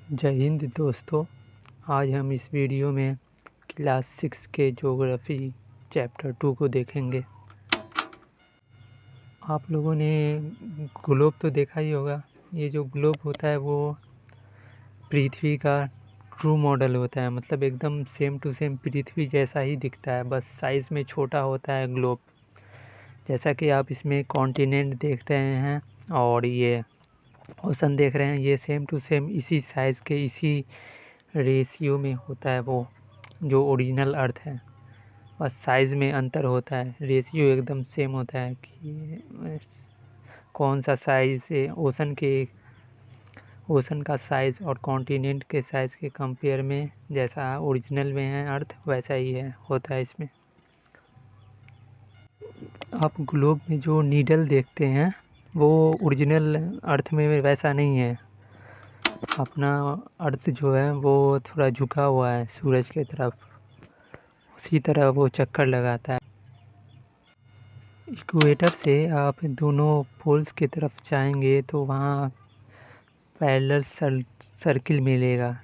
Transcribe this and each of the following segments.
जय हिंद दोस्तों। आज हम इस वीडियो में क्लास 6 के ज्योग्राफी चैप्टर 2 को देखेंगे। आप लोगों ने ग्लोब तो देखा ही होगा। ये जो ग्लोब होता है वो पृथ्वी का ट्रू मॉडल होता है, मतलब एकदम सेम टू सेम पृथ्वी जैसा ही दिखता है, बस साइज़ में छोटा होता है ग्लोब। जैसा कि आप इसमें कॉन्टिनेंट देख रहे हैं और ये ओशन देख रहे हैं, ये सेम टू सेम इसी साइज़ के इसी रेशियो में होता है वो जो ओरिजिनल अर्थ है। बस साइज़ में अंतर होता है, रेशियो एकदम सेम होता है कि कौन सा साइज़ ओशन का साइज़ और कॉन्टिनेंट के साइज़ के कंपेयर में जैसा ओरिजिनल में है अर्थ वैसा ही है होता है इसमें। आप ग्लोब में जो नीडल देखते हैं वो ओरिजिनल अर्थ में वैसा नहीं है। अपना अर्थ जो है वो थोड़ा झुका हुआ है सूरज की तरफ, उसी तरह वो चक्कर लगाता है। इक्वेटर से आप दोनों पोल्स की तरफ जाएंगे तो वहाँ पैरेलल सर्किल मिलेगा।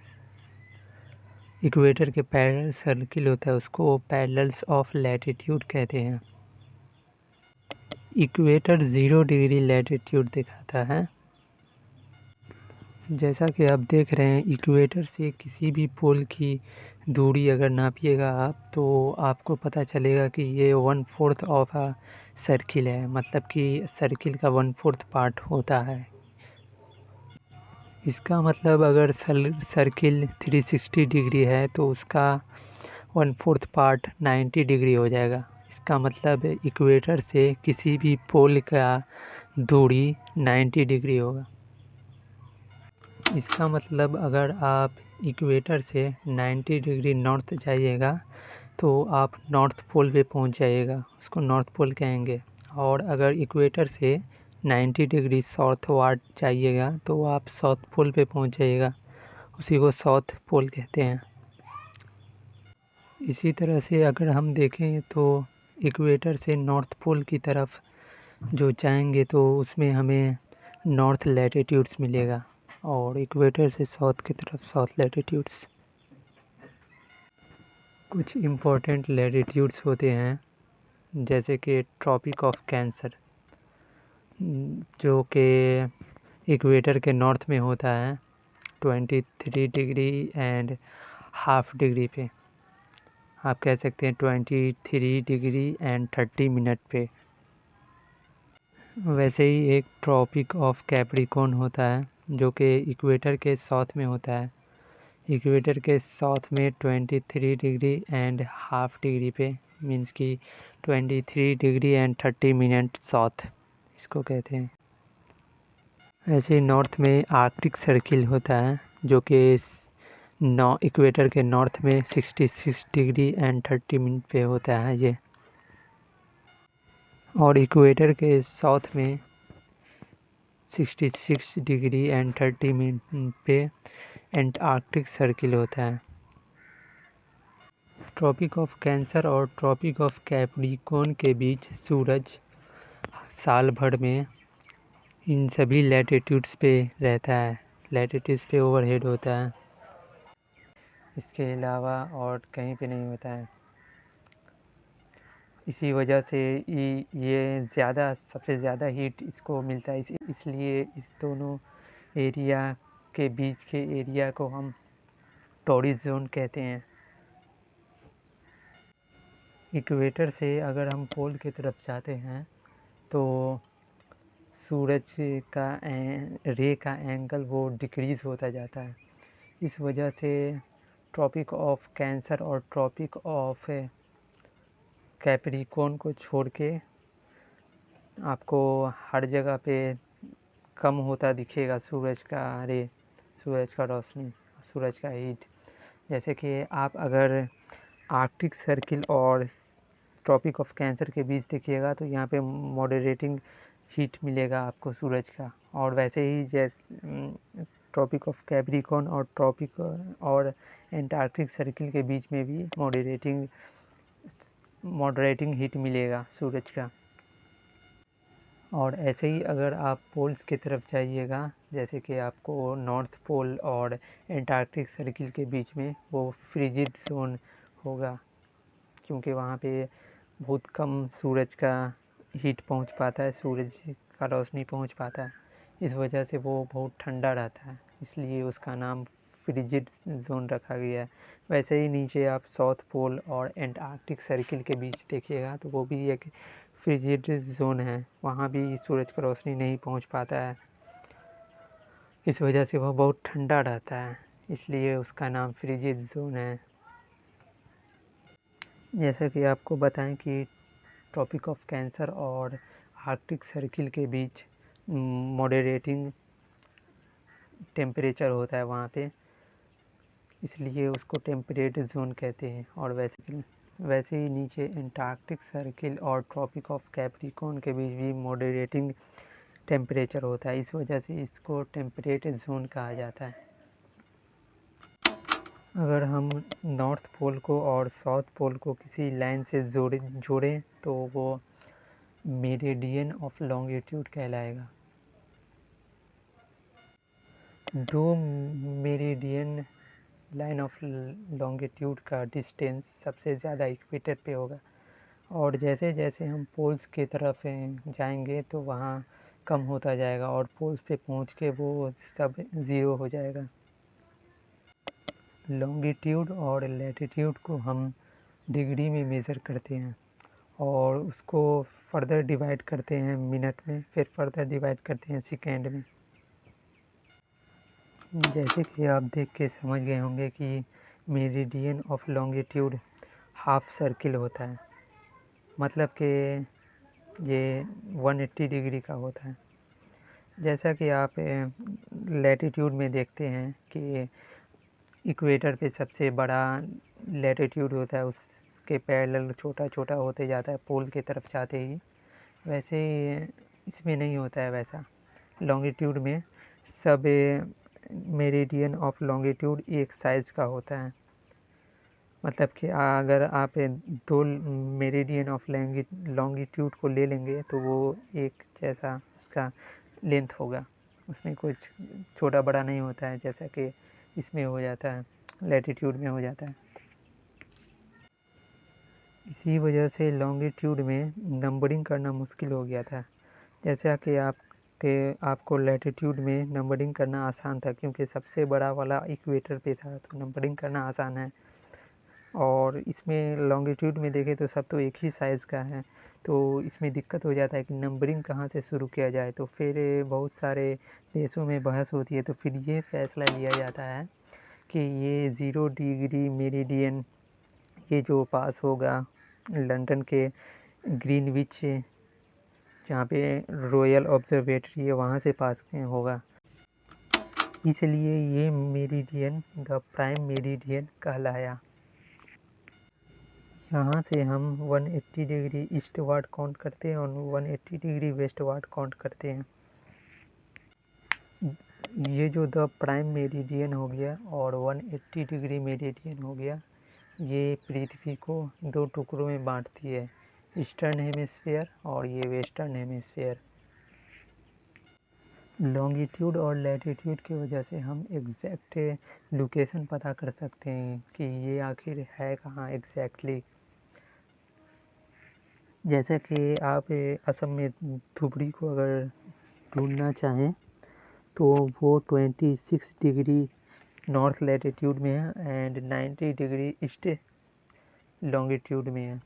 इक्वेटर के पैरेलल सर्किल होता है, उसको पैरेलल्स ऑफ लैटिट्यूड कहते हैं। इक्वेटर 0 डिग्री लैटिट्यूड दिखाता है। जैसा कि आप देख रहे हैं, इक्वेटर से किसी भी पोल की दूरी अगर नापिएगा आप तो आपको पता चलेगा कि ये 1/4 ऑफ अ सर्किल है, मतलब कि सर्किल का 1/4 पार्ट होता है। इसका मतलब अगर सर्किल 360 डिग्री है तो उसका 1/4 पार्ट 90 डिग्री हो जाएगा। इसका मतलब इक्वेटर से किसी भी पोल का दूरी 90 डिग्री होगा। इसका मतलब अगर आप इक्वेटर से 90 डिग्री नॉर्थ जाइएगा तो आप नॉर्थ पोल पे पहुंच जाइएगा, उसको नॉर्थ पोल कहेंगे। और अगर इक्वेटर से 90 डिग्री साउथवार्ड जाइएगा तो आप साउथ पोल पे पहुंच जाइएगा, उसी को साउथ पोल कहते हैं। इसी तरह से अगर हम देखें तो इक्वेटर से नॉर्थ पोल की तरफ जो जाएंगे तो उसमें हमें नॉर्थ लैटिट्यूड्स मिलेगा और इक्वेटर से साउथ की तरफ साउथ लैटिट्यूड्स। कुछ इम्पोर्टेंट लैटिट्यूड्स होते हैं जैसे कि ट्रॉपिक ऑफ कैंसर, जो कि इक्वेटर के नॉर्थ में होता है 23 डिग्री एंड हाफ डिग्री पे। आप कह सकते हैं 23 डिग्री एंड 30 मिनट पे। वैसे ही एक ट्रॉपिक ऑफ कैप्रिकॉर्न होता है जो कि इक्वेटर के साउथ में होता है। इक्वेटर के साउथ में 23 डिग्री एंड हाफ डिग्री पे, मीन्स कि 23 डिग्री एंड 30 मिनट साउथ इसको कहते हैं। ऐसे ही नॉर्थ में आर्कटिक सर्किल होता है जो कि इक्वेटर के नॉर्थ में 66 डिग्री एंड 30 मिनट पे होता है ये। और इक्वेटर के साउथ में 66 डिग्री एंड 30 मिनट पे एंटार्कटिक सर्किल होता है। ट्रॉपिक ऑफ कैंसर और ट्रॉपिक ऑफ कैप्रिकॉर्न के बीच सूरज साल भर में इन सभी लैटिट्यूड्स पे रहता है, लैटिट्यूड्स पे ओवरहेड होता है, इसके अलावा और कहीं पे नहीं होता है। इसी वजह से ये सबसे ज़्यादा हीट इसको मिलता है, इसलिए इस दोनों एरिया के बीच के एरिया को हम टॉरिड जोन कहते हैं। इक्वेटर से अगर हम पोल की तरफ जाते हैं तो सूरज का रे का एंगल वो डिक्रीज़ होता जाता है। इस वजह से ट्रॉपिक ऑफ कैंसर और ट्रॉपिक ऑफ कैप्रिकॉर्न को छोड़ के आपको हर जगह पे कम होता दिखेगा सूरज का रे, सूरज का रोशनी, सूरज का हीट। जैसे कि आप अगर आर्कटिक सर्किल और ट्रॉपिक ऑफ कैंसर के बीच देखिएगा तो यहाँ पे मॉडरेटिंग हीट मिलेगा आपको सूरज का। और वैसे ही जैसे ट्रॉपिक ऑफ कैप्रिकॉर्न और ट्रॉपिक और एंटार्क्टिक सर्किल के बीच में भी मॉडरेटिंग हीट मिलेगा सूरज का। और ऐसे ही अगर आप पोल्स की तरफ जाइएगा, जैसे कि आपको नॉर्थ पोल और एंटार्क्टिक सर्किल के बीच में वो फ्रिजिड जोन होगा, क्योंकि वहाँ पे बहुत कम सूरज का हीट पहुँच पाता है, सूरज का रोशनी पहुँच पाता है, इस वजह से वो बहुत ठंडा रहता है, इसलिए उसका नाम फ्रिजिड जोन रखा गया है। वैसे ही नीचे आप साउथ पोल और एंटार्क्टिक सर्किल के बीच देखिएगा तो वो भी एक फ्रिजिड जोन है, वहाँ भी सूरज का रोशनी नहीं पहुँच पाता है, इस वजह से वह बहुत ठंडा रहता है, इसलिए उसका नाम फ्रिजिड जोन है। जैसा कि आपको बताएं कि ट्रॉपिक ऑफ कैंसर और आर्कटिक सर्किल के बीच मॉडरेटिंग टेम्परेचर होता है वहाँ पे, इसलिए उसको टेम्परेट जोन कहते हैं। और वैसे ही नीचे एंटार्क्टिक सर्किल और ट्रॉपिक ऑफ कैप्रिकॉर्न के बीच भी मॉडरेटिंग टेम्परेचर होता है, इस वजह से इसको टेम्परेट जोन कहा जाता है। अगर हम नॉर्थ पोल को और साउथ पोल को किसी लाइन से जोड़ें तो वो मेरिडियन ऑफ लॉन्गिट्यूड कहलाएगा। दो मेरिडियन लाइन ऑफ लॉन्गिट्यूड का डिस्टेंस सबसे ज़्यादा इक्वेटर पे होगा, और जैसे जैसे हम पोल्स की तरफ जाएंगे तो वहाँ कम होता जाएगा और पोल्स पे पहुँच के वो सब ज़ीरो हो जाएगा। लॉन्गिट्यूड और लैटिट्यूड को हम डिग्री में मेज़र करते हैं और उसको फर्दर डिवाइड करते हैं मिनट में, फिर फर्दर डिवाइड करते हैं सेकेंड में। जैसे कि आप देख के समझ गए होंगे कि meridian of longitude half circle होता है, मतलब कि ये 180 डिग्री का होता है। जैसा कि आप लैटिट्यूड में देखते हैं कि इक्वेटर पे सबसे बड़ा लैटिट्यूड होता है, उसके पैरेलल छोटा छोटा होते जाता है पोल की तरफ जाते ही, वैसे ही इसमें नहीं होता है वैसा। लॉन्गिट्यूड में सब मेरिडियन ऑफ लॉन्गिट्यूड एक साइज़ का होता है, मतलब कि अगर आप दो मेरिडियन ऑफ लॉन्गिट्यूड को ले लेंगे तो वो एक जैसा उसका लेंथ होगा, उसमें कुछ छोटा बड़ा नहीं होता है जैसा कि इसमें हो जाता है, लैटिट्यूड में हो जाता है। इसी वजह से लॉन्गिट्यूड में नंबरिंग करना मुश्किल हो गया था, जैसा कि आपको लैटिट्यूड में नंबरिंग करना आसान था क्योंकि सबसे बड़ा वाला इक्वेटर पे था, तो नंबरिंग करना आसान है। और इसमें लॉन्गिट्यूड में देखें तो सब तो एक ही साइज़ का है, तो इसमें दिक्कत हो जाता है कि नंबरिंग कहाँ से शुरू किया जाए, तो फिर बहुत सारे देशों में बहस होती है, तो फिर ये फैसला लिया जाता है कि ये 0 डिग्री मेरिडियन ये जो पास होगा लंदन के ग्रीनविच जहाँ पे रॉयल ऑब्जर्वेटरी है वहाँ से पास होगा, इसलिए ये मेरिडियन द प्राइम मेरिडियन कहलाया। यहाँ से हम 180 डिग्री ईस्टवार्ड काउंट करते हैं और 180 डिग्री वेस्टवार्ड काउंट करते हैं। ये जो द प्राइम मेरिडियन हो गया और 180 डिग्री मेरिडियन हो गया, ये पृथ्वी को दो टुकड़ों में बांटती है, ईस्टर्न हेमिस्फीयर और ये वेस्टर्न हेमिस्फीयर। लॉन्गिट्यूड और लैटिट्यूड की वजह से हम एग्जैक्ट लोकेशन पता कर सकते हैं कि ये आखिर है कहाँ एग्जैक्टली। जैसे कि आप असम में धुबरी को अगर ढूंढना चाहें तो वो 26 डिग्री नॉर्थ लैटिट्यूड में है एंड 90 डिग्री ईस्ट लॉन्गिट्यूड में है।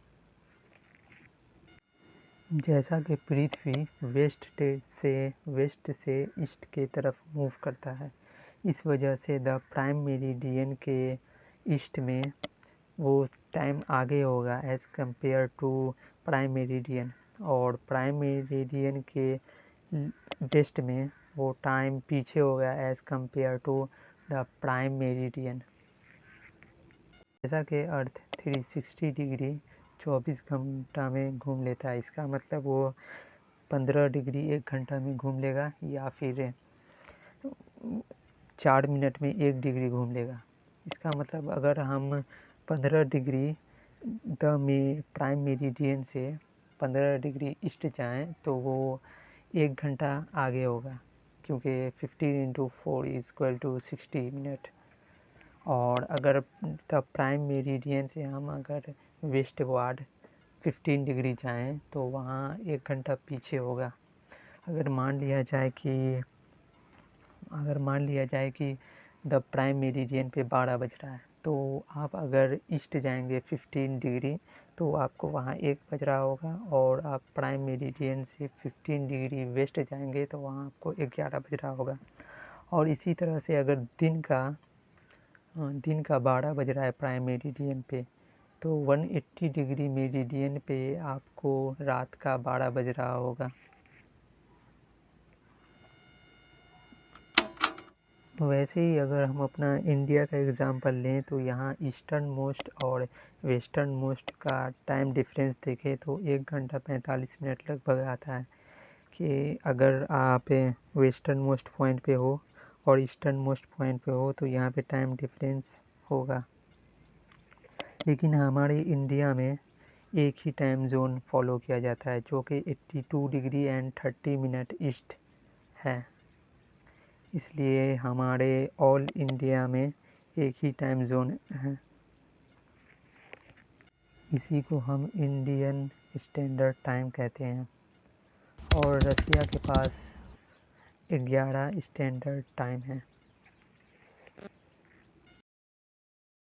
जैसा कि पृथ्वी वेस्ट से ईस्ट की तरफ मूव करता है, इस वजह से द प्राइम मेरिडियन के ईस्ट में वो टाइम आगे होगा as compare to prime meridian, और प्राइम मेरिडियन के वेस्ट में वो टाइम पीछे होगा as compare to the prime meridian. जैसा कि अर्थ 360 डिग्री 24 घंटा में घूम लेता है, इसका मतलब वो 15 डिग्री 1 घंटा में घूम लेगा या फिर 4 मिनट में 1 डिग्री घूम लेगा। इसका मतलब अगर हम 15 डिग्री प्राइम मेरिडियन से 15 डिग्री ईस्ट जाएँ तो वो 1 घंटा आगे होगा, क्योंकि 15 × 4 = 60 मिनट। और अगर द प्राइम मेरिडियन से हम अगर वेस्ट वार्ड 15 डिग्री जाएँ तो वहाँ 1 घंटा पीछे होगा। अगर मान लिया जाए कि द प्राइम मेरिडियन पे 12 बज रहा है, तो आप अगर ईस्ट जाएंगे 15 डिग्री तो आपको वहाँ 1 बज रहा होगा, और आप प्राइम मेरिडियन से 15 डिग्री वेस्ट जाएंगे तो वहाँ आपको 11 बज रहा होगा। और इसी तरह से अगर दिन का 12 बज रहा है प्राइम मेरिडियन पे, तो 180 डिग्री मेरिडियन पे आपको रात का 12 बज रहा होगा। वैसे ही अगर हम अपना इंडिया का एग्ज़ाम्पल लें तो यहाँ ईस्टर्न मोस्ट और वेस्टर्न मोस्ट का टाइम डिफरेंस देखें तो 1 घंटा 45 मिनट लगभग आता है। कि अगर आप वेस्टर्न मोस्ट पॉइंट पे हो और ईस्टर्न मोस्ट पॉइंट पे हो तो यहाँ पे टाइम डिफरेंस होगा। लेकिन हमारे इंडिया में एक ही टाइम जोन फॉलो किया जाता है, जो कि 82 डिग्री एंड 30 मिनट ईस्ट है। इसलिए हमारे ऑल इंडिया में एक ही टाइम जोन है। इसी को हम इंडियन स्टैंडर्ड टाइम कहते हैं। और रसिया के पास 11 स्टैंडर्ड टाइम है।